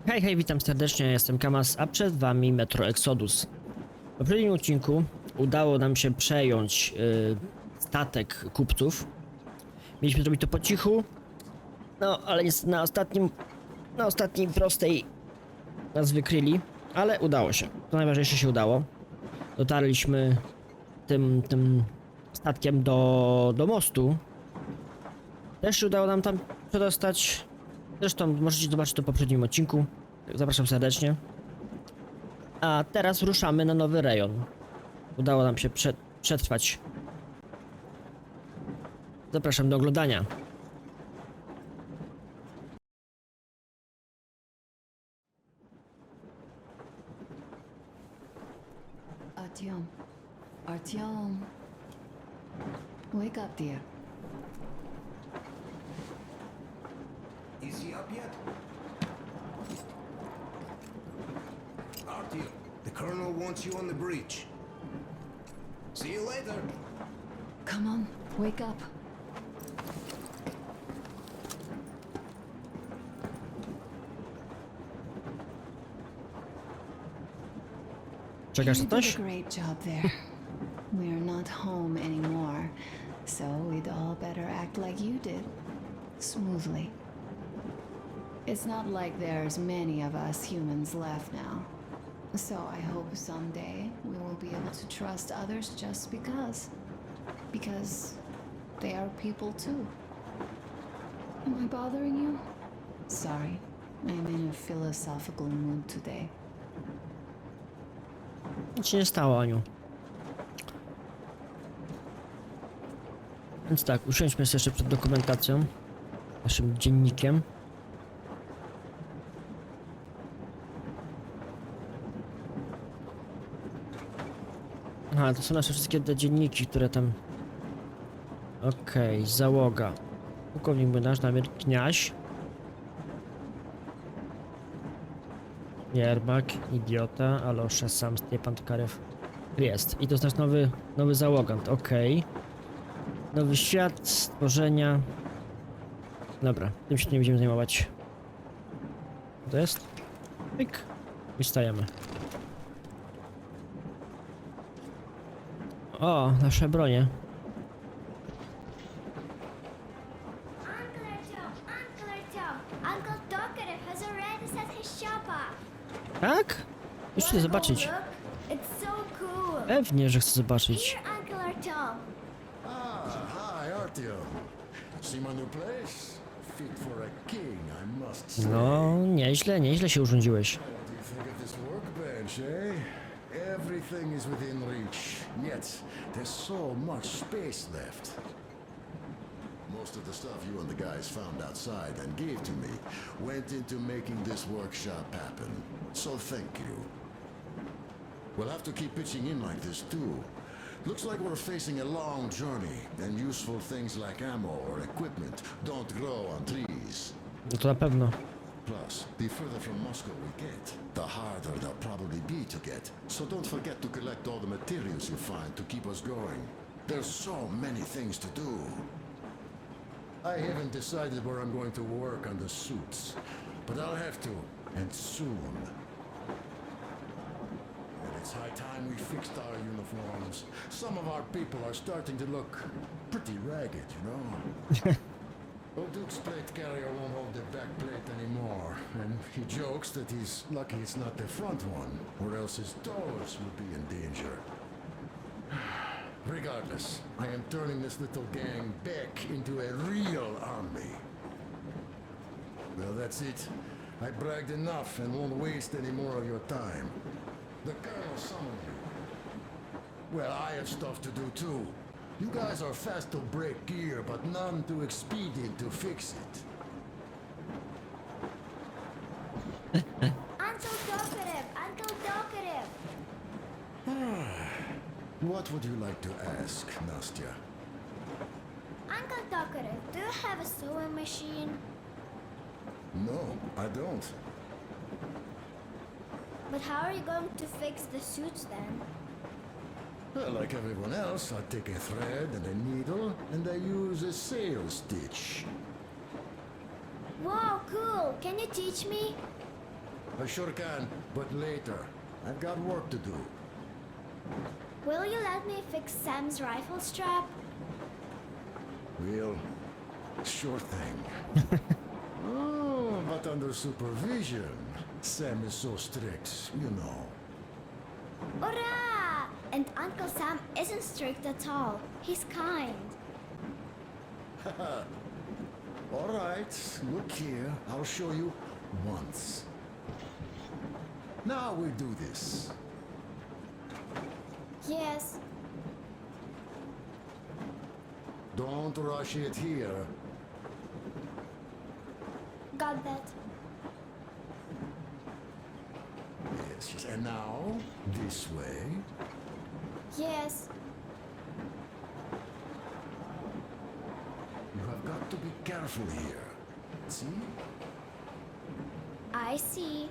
Hej, hej, witam serdecznie, jestem Kamas, a przed wami Metro Exodus. W poprzednim odcinku udało nam się przejąć statek kupców. Mieliśmy zrobić to po cichu, no ale niestety na ostatniej prostej nas wykryli, ale udało się. To najważniejsze, się udało. Dotarliśmy tym statkiem do mostu. Też się udało nam tam przedostać. Zresztą możecie zobaczyć to w poprzednim odcinku. Zapraszam serdecznie. A teraz ruszamy na nowy rejon. Udało nam się przetrwać. Zapraszam do oglądania. Artyom. Artyom. Wake up, dear. Is he up yet? Artyom, the colonel wants you on the bridge. See you later. Come on, wake up. Czekasz You na did coś? a great job there. We're not home anymore, so we'd all better act like you did. Smoothly. It's not like there's many of us humans left now. So I hope someday we will be able to trust others just because. Because they are people too. Am I bothering you? Sorry, I'm in a philosophical mood today. Nic się nie stało, Aniu. Więc tak, usiądźmy sobie jeszcze przed dokumentacją. Naszym dziennikiem. Aha, to są nasze wszystkie te dzienniki, które tam... Okej, załoga. Pułkownik młynarz, namiar kniaź. Jerbak, idiota, Alosza, sam, Stiepan, Tkarew. Jest. I to jest nasz nowy załogant, okej. Nowy świat, stworzenia. Dobra, tym się nie będziemy zajmować. Co to jest? Pyk. I stajemy. O, nasze bronie. Uncle Doctor has already set his shop up. Tak? Już chcę zobaczyć. Look, it's so cool. Pewnie, że chcę zobaczyć. Here, Uncle Artyom. Hi, Artyom. See my new place? Fit for a king, I must say. No, nieźle się urządziłeś. What do you think of this workbench, eh? Everything is within reach, yet there's so much space left. Most of the stuff you and the guys found outside and gave to me went into making this workshop happen. So thank you. We'll have to keep pitching in like this too. Looks like we're facing a long journey, and useful things like ammo or equipment don't grow on trees. No to na pewno. Plus, the further from Moscow we get, the harder they'll probably be to get. So don't forget to collect all the materials you find to keep us going. There's so many things to do. I haven't decided where I'm going to work on the suits, but I'll have to, and soon. And it's high time we fixed our uniforms. Some of our people are starting to look pretty ragged, you know? Old Duke's plate carrier won't hold the back plate anymore, and he jokes that he's lucky it's not the front one, or else his toes would be in danger. Regardless, I am turning this little gang back into a real army. Well, that's it. I bragged enough and won't waste any more of your time. The colonel summoned you. Well, I have stuff to do too. You guys are fast to break gear, but none too expedient to fix it. Uncle Doctor, Uncle Doctor. What would you like to ask, Nastya? Uncle Doctor, do you have a sewing machine? No, I don't. But how are you going to fix the suits then? Well, like everyone else, I take a thread and a needle, and I use a sail stitch. Wow, cool. Can you teach me? I sure can, but later. I've got work to do. Will you let me fix Sam's rifle strap? Well, sure thing. Oh, but under supervision. Sam is so strict, you know. Hurrah! And Uncle Sam isn't strict at all. He's kind. All right, look here. I'll show you once. Now we do this. Yes. Don't rush it here. Got that. Yes, yes. And now, this way. Yes. You have got to be careful here. See? I see.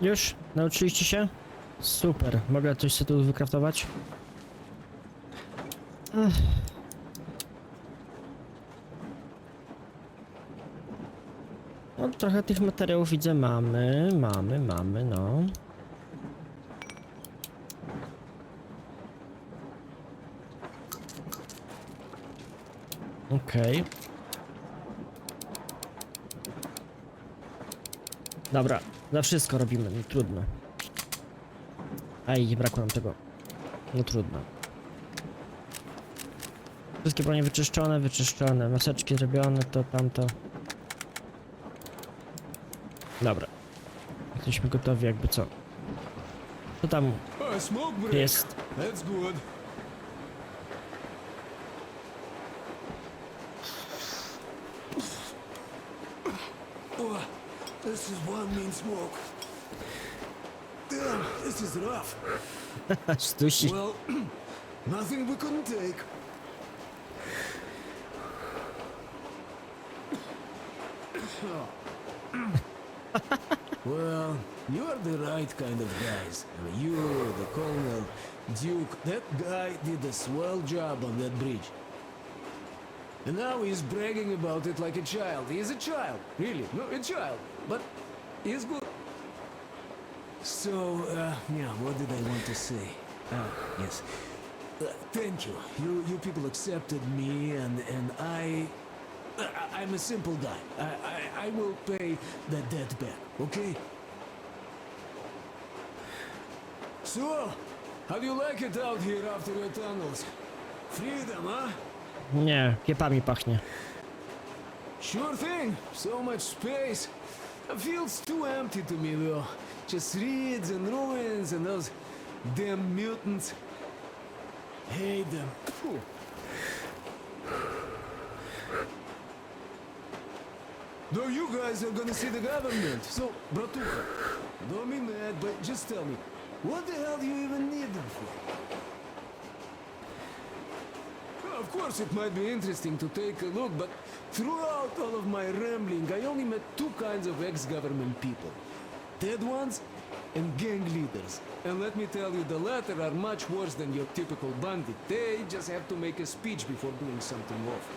Już? Nauczyliście się? Super. Mogę coś sobie tu wykraftować? Ech. No trochę tych materiałów widzę mamy, no. Okej. Dobra, za wszystko robimy, no trudno. Aj, brakło nam tego. No trudno. Wszystkie bronie wyczyszczone, maseczki zrobione, to tamto. Dobra. Jesteśmy gotowi, jakby co. Co tam Smoke break. jest? That's good. Oh, this is one mean smoke. Damn, this is rough. Stusi. Well, nothing we couldn't take. Well, you are the right kind of guys. I mean, you, the colonel, Duke, that guy did a swell job on that bridge. And now he's bragging about it like a child. He is a child, really, no, a child. But he's good. So, yeah, what did I want to say? Yes. Thank you. You people accepted me, and I'm a simple guy. I will pay that debt back, okay? So, how do you like it out here after your tunnels? Freedom, huh? Nie, kiepami pachnie. Sure thing. So much space. It feels too empty to me, though. Just reeds and ruins and those damn mutants. Hate them. Phew. Though you guys are gonna see the government, so, Bratuха, don't be mad, but just tell me, what the hell do you even need them for? Well, of course, it might be interesting to take a look, but throughout all of my rambling, I only met two kinds of ex-government people. Dead ones and gang leaders. And let me tell you, the latter are much worse than your typical bandit. They just have to make a speech before doing something awful.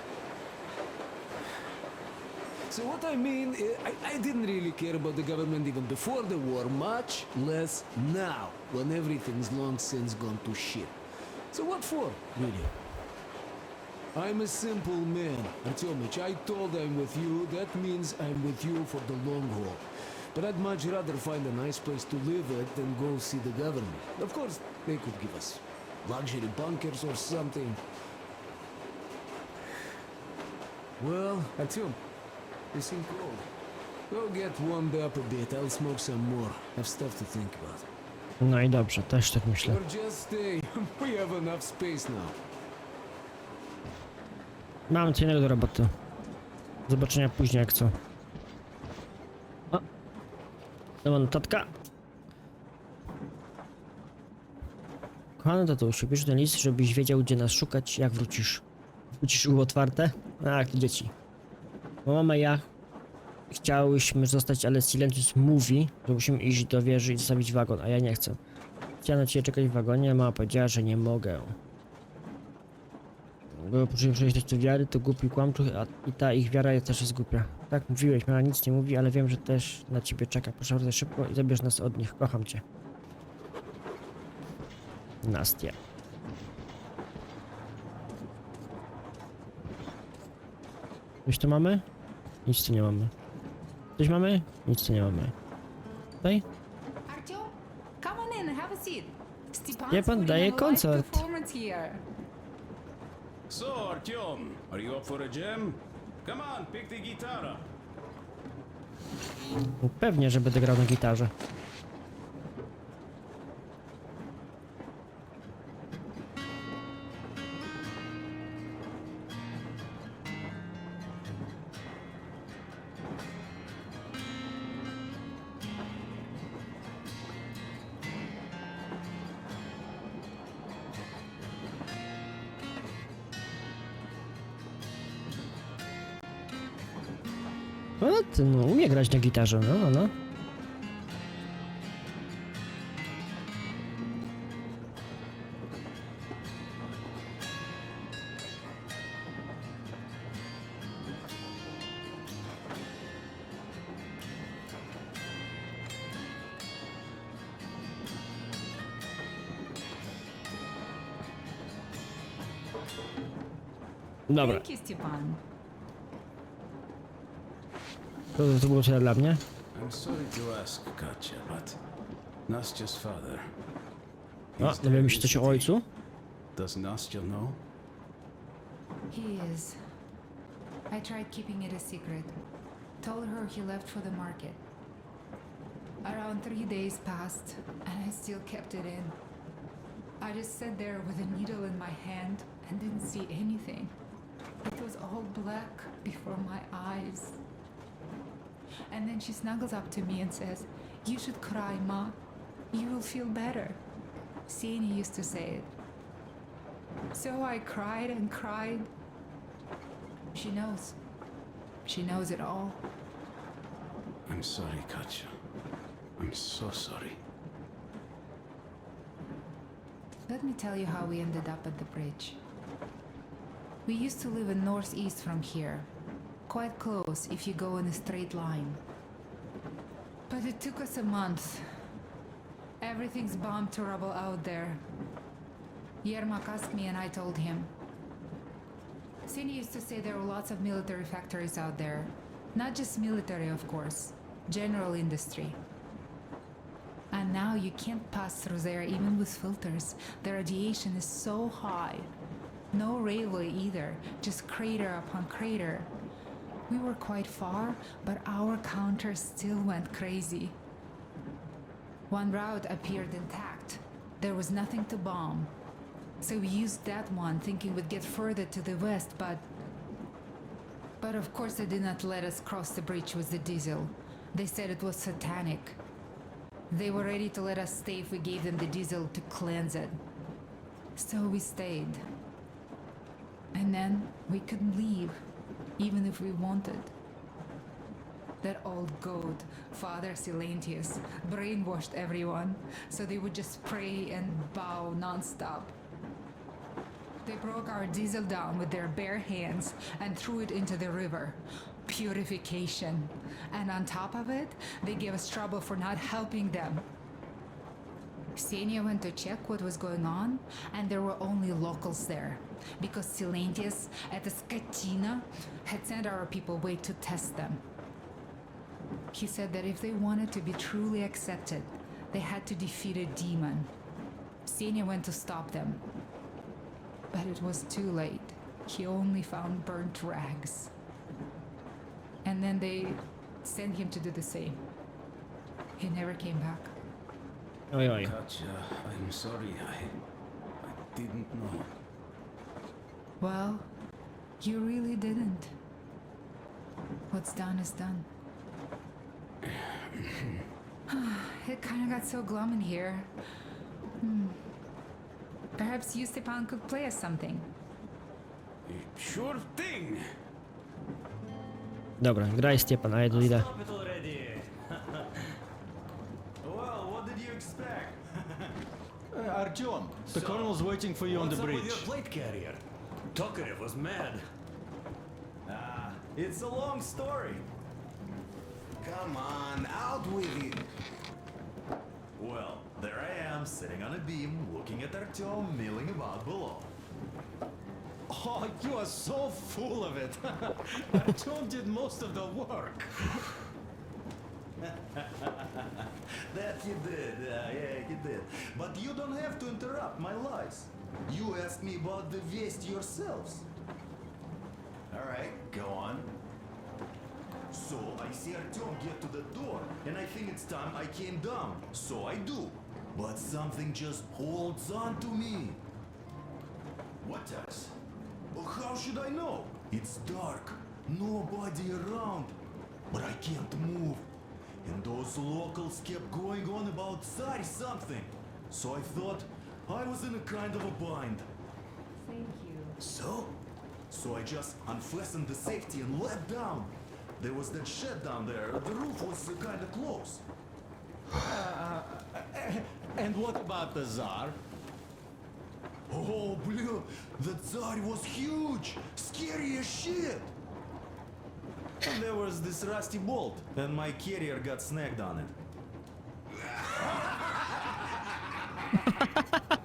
So what I mean, I didn't really care about the government even before the war, much less now, when everything's long since gone to shit. So what for, really? I'm a simple man, Artyomich. I told I'm with you, that means I'm with you for the long haul. But I'd much rather find a nice place to live at than go see the government. Of course, they could give us luxury bunkers or something. Well, Artyom, you seem cold. Go get warmed up a bit, I'll smoke some more. Have stuff to think about. No i dobrze, też tak myślę. Or just stay. We have enough space now. Mam co innego do roboty. Zobaczenia później jak co. O! Nowa notatka. Kochany tatusiu, bierz ten list, żebyś wiedział gdzie nas szukać, jak wrócisz. Wrócisz ucho otwarte? Tak, to dzieci. Bo mama i ja chciałyśmy zostać, ale Silentus mówi, że musimy iść do wieży i zostawić wagon, a ja nie chcę. Chciałem na ciebie czekać w wagonie, a mama powiedziała, że nie mogę. Bo poczułem przejść do wiary, to głupi kłamczuch, a i ta ich wiara też jest głupia. Tak mówiłeś, mama nic nie mówi, ale wiem, że też na ciebie czeka. Proszę bardzo szybko i zabierz nas od nich. Kocham cię. Nastia. Coś tu mamy? Nic tu nie mamy. Coś mamy? Nic tu nie mamy. Tutaj? Artyom, come on in, have a seat. Stepan's Nie, pan putting daje on a live koncert. performance here. So, Artyom, are you up for a jam? Come on, pick the guitar. Pewnie, że będę grał na gitarze. No, ty, no, umie grać na gitarze, no. Dobra, Thank you, Stepan. to było tyle dla mnie. I'm sorry to ask, Katja, but Nastya's father. O, dowiemy się coś o ojcu. Does Nastya know? He is. I tried keeping it a secret. Told her he left for the market. Around 3 days passed, and I still kept it in. I just sat there with a needle in my hand and didn't see anything. It was all black before my eyes. And then she snuggles up to me and says, "You should cry, Ma. You will feel better." Sieni used to say it. So I cried and cried. She knows. She knows it all. I'm sorry, Katja. I'm so sorry. Let me tell you how we ended up at the bridge. We used to live in northeast from here. Quite close if you go in a straight line. But it took us a month. Everything's bombed to rubble out there. Yermak asked me and I told him. Sini used to say there were lots of military factories out there. Not just military, of course. General industry. And now you can't pass through there even with filters. The radiation is so high. No railway either, just crater upon crater. We were quite far, but our counter still went crazy. One route appeared intact. There was nothing to bomb. So we used that one, thinking we'd get further to the west, but of course they did not let us cross the bridge with the diesel. They said it was satanic. They were ready to let us stay if we gave them the diesel to cleanse it. So we stayed. And then we couldn't leave, even if we wanted. That old goat, Father Silentius, brainwashed everyone, so they would just pray and bow non-stop. They broke our diesel down with their bare hands and threw it into the river. Purification. And on top of it, they gave us trouble for not helping them. Xenia went to check what was going on, and there were only locals there, because Silentius at the Skatina had sent our people away to test them. He said that if they wanted to be truly accepted, they had to defeat a demon. Xenia went to stop them, but it was too late. He only found burnt rags. And then they sent him to do the same. He never came back. Oj, oj. Katja, I'm sorry. I didn't know. Well, you really didn't. What's done is done. It kind of got so glum in here. Perhaps you, Stepan, could play us something. Sure thing. Dobra, graj Stepan, a ja tu idę. Stop it already. Well, what did you expect? Artyom, the colonel's waiting for you on the What's up with bridge. your plate carrier? Tokarev was mad. It's a long story. Come on, out with it. Well, there I am, sitting on a beam, looking at Artyom milling about below. Oh, you are so full of it. Artyom did most of the work. That he did, yeah, he did. But you don't have to interrupt my lies. You asked me about the Vest yourselves. Alright, go on. So, I see Artyom get to the door, and I think it's time I came down. So I do. But something just holds on to me. What does? Well, how should I know? It's dark, nobody around. But I can't move. And those locals kept going on about Tsar something. So I thought I was in a kind of a bind. Thank you. So I just unfastened the safety and let down. There was that shed down there. The roof was kind of close. And what about the Tsar? Oh, blue, the Tsar was huge, scary as shit. And there was this rusty bolt, and my carrier got snagged on it.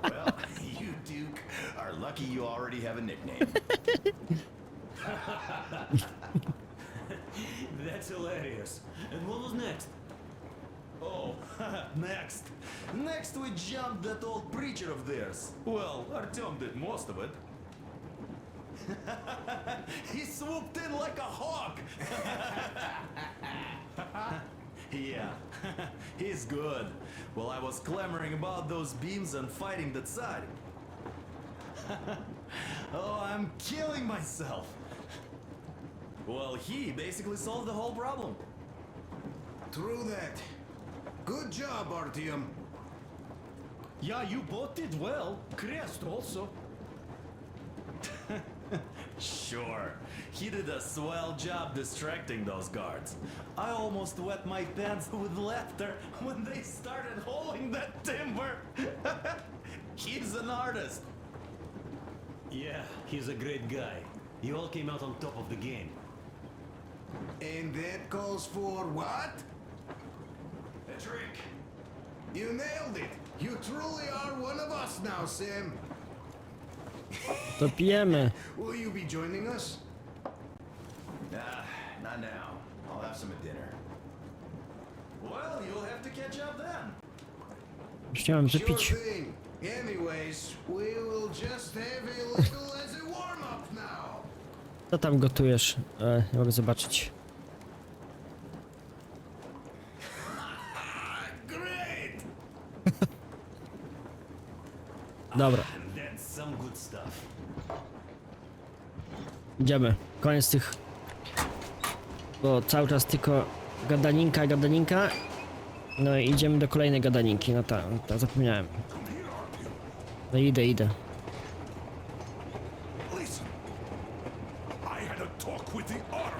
Well, you, Duke, are lucky you already have a nickname. That's hilarious. And what was next? Oh, next. Next we jumped that old preacher of theirs. Well, Artyom did most of it. He swooped in like a hawk. Yeah, he's good. Well, I was clamoring about those beams and fighting the Tsar. Oh, I'm killing myself. Well, he basically solved the whole problem. True that. Good job, Artyom. Yeah, you both did well. Crest also. Sure, he did a swell job distracting those guards. I almost wet my pants with laughter when they started hauling that timber. He's an artist. Yeah, he's a great guy. You all came out on top of the game. And that calls for what? A drink. You nailed it. You truly are one of us now, Sam. To pijemy. Will you be joining us? Nah, not now. I'll have some at dinner. Well, you'll have to catch up then. Chciałem Sure wypić. thing. Anyways, we will just have a little as a warm-up now. Co tam gotujesz? Nie mogę zobaczyć. Great! Dobra, That's some good stuff. idziemy. Koniec tych... Bo cały czas tylko gadaninka, gadaninka. No i idziemy do kolejnej gadaninki. No tak, zapomniałem. No idę. Listen. I had a talk with the Ark.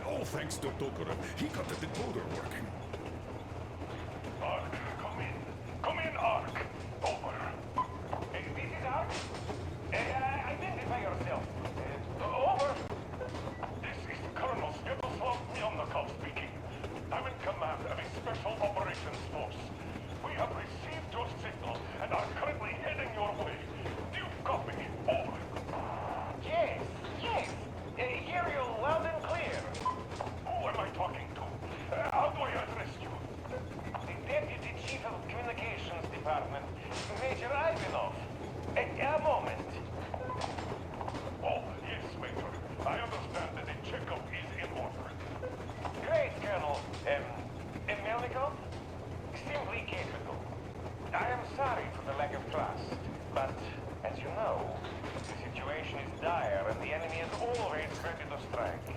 All thanks to Tokarev. He got the decoder working. Ark, come in. Come in, Ark. Over. This is Ark. Identify yourself. Over. This is Colonel Sviatoslav Melnikov speaking. I'm in command of a special operations force. We have received your signal and are currently heading your way. Do you copy? Over. Yes. Hear you loud and clear. Who am I talking to? How do I address you? The Deputy Chief of Communications Department, Major Ivanov. A moment. Oh, yes, Major. I understand that the checkup is in order. Great, Colonel. Melnikov? Simply capable. I am sorry for the lack of trust, but as you know, the situation is dire and the enemy is always ready to strike.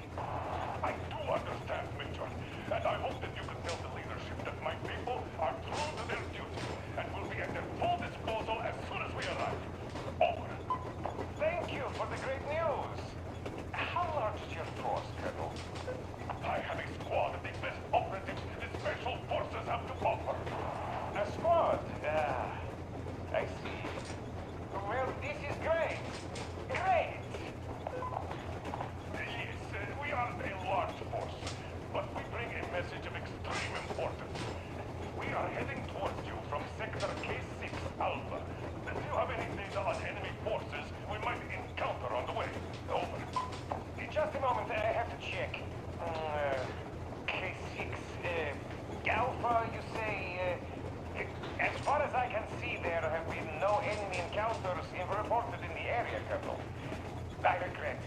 I do understand, Major, and I hope that you can tell the leadership that my people are true to their duty and will be at their full disposal as soon as we arrive. Over. Thank you for the great news. How large is your force, Colonel? I have a squad of the best operatives the Special Forces have to offer. A squad? I see. Well, this is great. Great! others reported in the area, Colonel. I regret.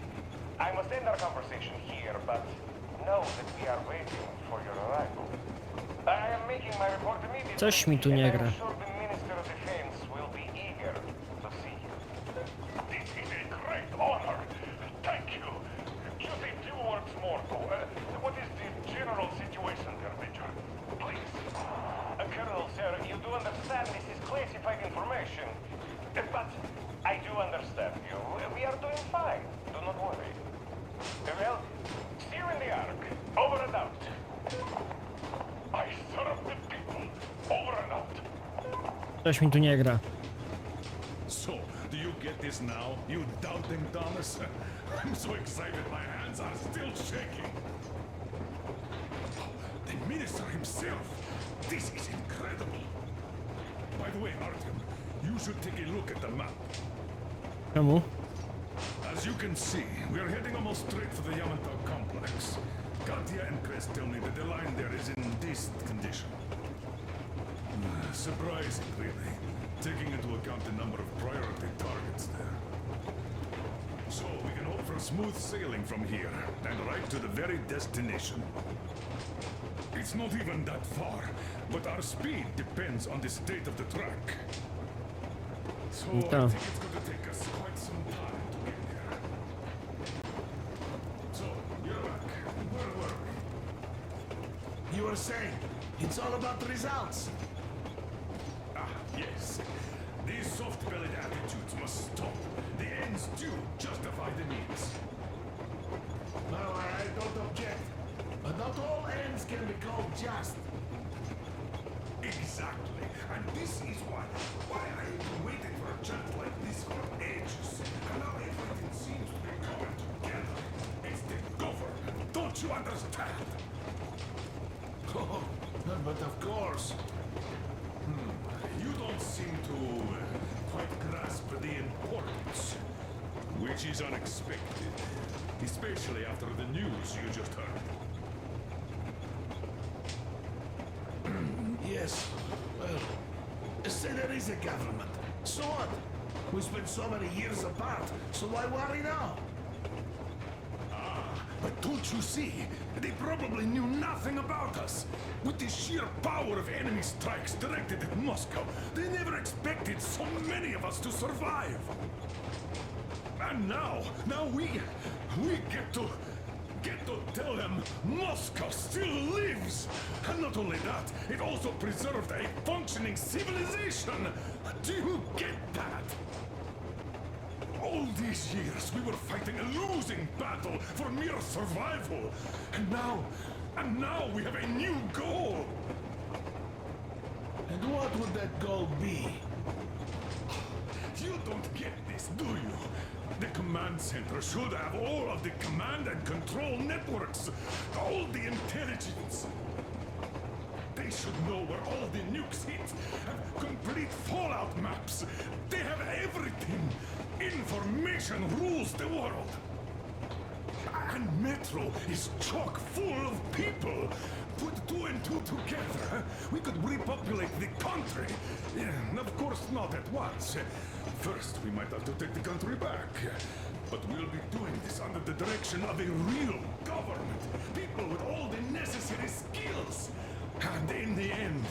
I must end our conversation here, but know that we are waiting for your arrival. I am making my report immediately. Coś mi tu nie and gra. I'm sure the Minister of Defense will be eager to see you. This is a great honor. Thank you. Just a few words more, though. What is the general situation there, Major? Please. Colonel, sir, you do understand this is classified information. But I do understand you. We are doing fine. Do not worry. Well, see you in the Ark. Over and out. I serve the people. Over and out. Coś mi tu nie gra. So, do you get this now, you doubting Thomas? I'm so excited my hands are still shaking. The minister himself. This is incredible. By the way, Artyom, you should take a look at the map. Czemu? As you can see, we are heading almost straight for the Yamato complex. Katya and Chris tell me that the line there is in decent condition. Surprising, really, taking into account the number of priority targets there. So we can hope for smooth sailing from here, and right to the very destination. It's not even that far, but our speed depends on the state of the track. So I Okay. think it's going to take us quite some time to get there. So, you're back. Where were we? You were saying, it's all about the results. Ah, yes. These soft-bellied attitudes must stop. The ends do justify the means. Well, I don't object. But not all ends can be called just. Exactly. And this is why I have been waiting for a chance like this for ages. And now everything seems to be coming together. It's the government. Don't you understand? Oh, but of course. You don't seem to quite grasp the importance. Which is unexpected. Especially after the news you just heard. Yes. Well, say there is a government. So what? We spent so many years apart, so why worry now? But don't you see? They probably knew nothing about us. With the sheer power of enemy strikes directed at Moscow, they never expected so many of us to survive. And now we get to tell them Moscow still lives. And not only that, it also preserved a functioning civilization. Do you get that? All these years we were fighting a losing battle for mere survival. And now we have a new goal. And what would that goal be? You don't get this, do you? The command center should have all of the command and control networks, all the intelligence. They should know where all the nukes hit, have complete fallout maps. They have everything. Information rules the world. And Metro is chock full of people. Put two and two together, we could repopulate the country. Yeah, of course, not at once. First, we might have to take the country back. But we'll be doing this under the direction of a real government. People with all the necessary skills. And in the end,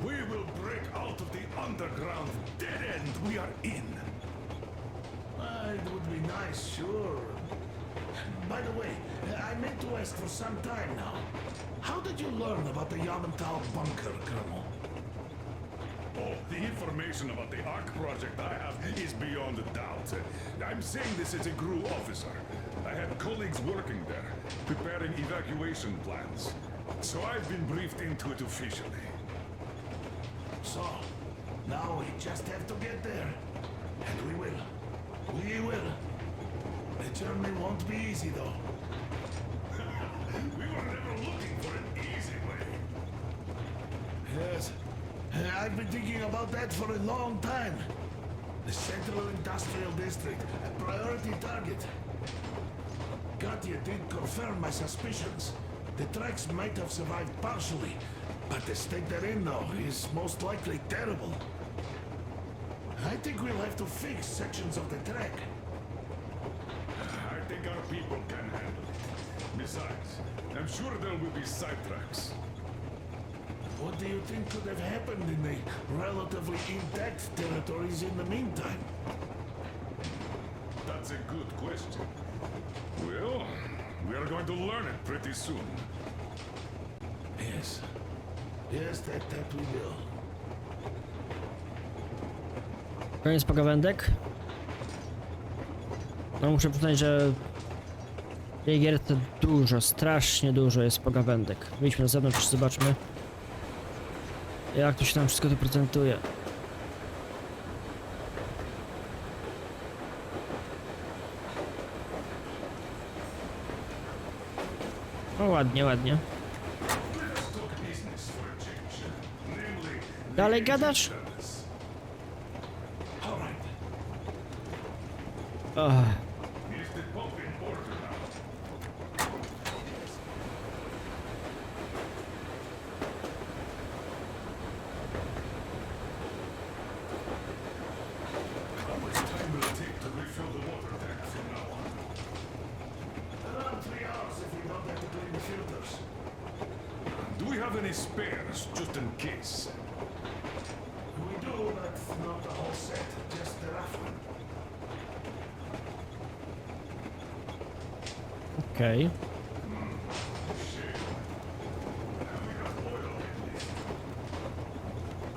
we will break out of the underground dead end we are in. It would be nice, sure. By the way, I meant to ask for some time now. How did you learn about the Yamato bunker, Colonel? Oh, the information about the Ark project I have is beyond a doubt. I'm saying this as a GRU officer. I have colleagues working there, preparing evacuation plans. So I've been briefed into it officially. So, now we just have to get there. And we will. We will. The journey won't be easy, though. We were never looking for an easy way. Yes. I've been thinking about that for a long time. The Central Industrial District, a priority target. Katya did confirm my suspicions. The tracks might have survived partially, but the state they're in now is most likely terrible. I think we'll have to fix sections of the track. I think our people can handle it. Besides, I'm sure there will be sidetracks. What do you think could have happened in the relatively intact territories in the meantime? That's a good question. Well, we are going to learn it pretty soon. Yes. Yes, that we will. Koniec pogawędek. No muszę przyznać, że w tej gierce dużo, strasznie dużo jest pogawędek. Wyjdźmy na zewnątrz, zobaczmy, jak to się tam wszystko to prezentuje. O, ładnie, ładnie. Dalej gadasz? Oh. Do we have any spares, just in case? We do, but not the whole set, just the rough one. Okej.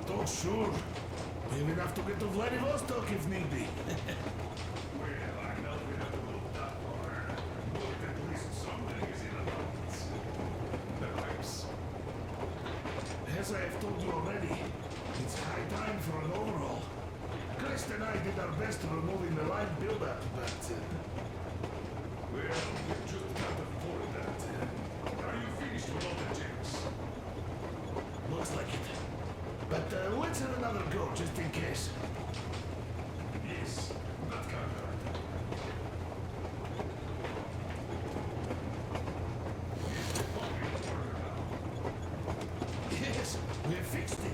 Oh, sure. We'll even have to get to Vladivostok if need be. As I have told you already, it's high time for an overhaul. Chris and I did our best removing the line build-up, but... well, we just can't afford that. Are you finished with all the gems? Looks like it. But let's have another go, just in case. Yes, that can't hurt. Yes, we fixed it.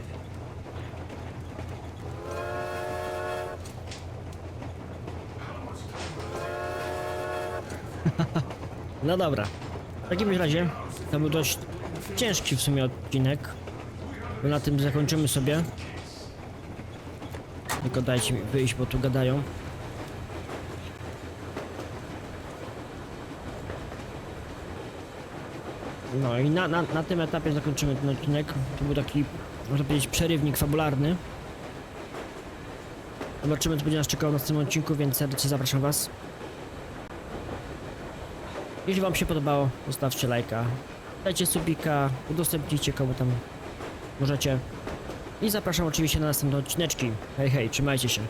No dobra. W takim razie to był dość ciężki w sumie odcinek. Bo na tym zakończymy sobie. Tylko dajcie mi wyjść, bo tu gadają. No i na tym etapie zakończymy ten odcinek. To był taki, można powiedzieć, przerywnik fabularny. Zobaczymy, co będzie nas czekało na następnym odcinku, więc serdecznie zapraszam was. Jeśli wam się podobało, zostawcie lajka, dajcie subika, udostępnijcie komu tam możecie. I zapraszam oczywiście na następne odcineczki. Hej, hej, trzymajcie się.